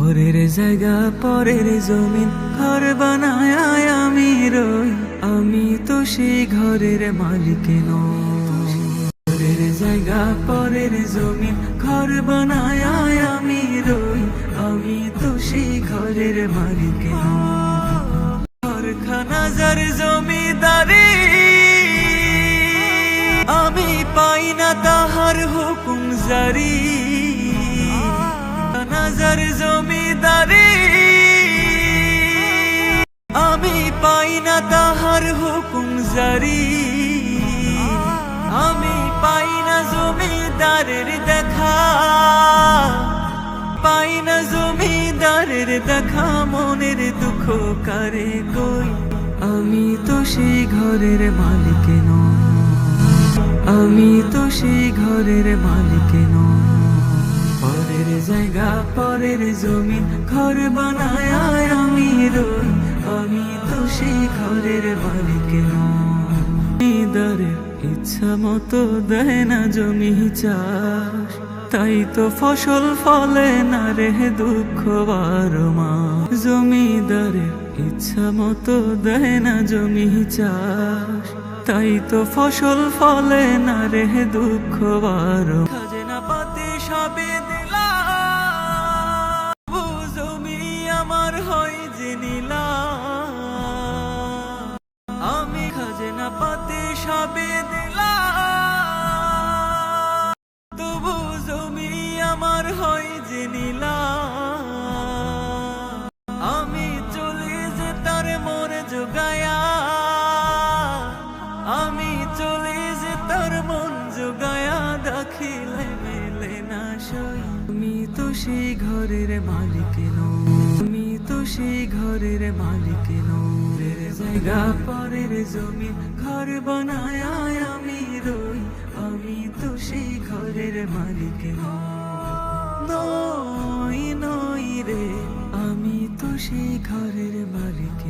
পরের জায়গা পরের জমিন ঘর বানায় আমি রই, আমি তো সেই ঘরের মালিক নই। পরের জায়গা পরের জমিন ঘর বানায় আমি রই, আমি তো সেই ঘরের মালিক নই। ঘরখানা যার জমিদারি, আমি পাই না তাহার হুকুম জারি। নাজার জমিদারি, আমি পাই না তাহার হুকুম জারি। আমি পাই না জমিদারের দেখা, পাই না জমিদারের দেখা, মনের দুঃখ কারে কই, আমি তো সেই ঘরের মালিক নই, আমি তো সেই ঘরের মালিক নই। পরের জায়গা পরের জমিন ঘর বানায় আমি রই, আমি তো সেই ঘরের মালিক নই। জমিদারের ইচ্ছা মতো দেয় না জমি চাষ, তাই তো ফসল ফলে না রে দুঃখ বারো মাস। জমিদারের ইচ্ছা মতো দেয় না জমি চাষ, তাই তো ফসল ফলে না রে দুঃখ বারো। খাজনা পাতি সবে দিলাম, জমি আমার হয় যে নিলাম। আমি খাজনা পাতি সবে দিলাম, তবু জমি আমার হয় যে নিলাম। আমি চলে যে তার মন জোগায়া, আমি চলে যে তার মন জোগায়া, দেখিলে মেলে না সই, তুমি তো সেই ঘরের মালিক নই, তুমি তো সেই ঘরের মালিক নই। জায়গা পরের জমিন ঘর বানায় আমি রই, আমি তো সেই ঘরের মালিক নই, নই রে, আমি তো সেই ঘরের মালিক।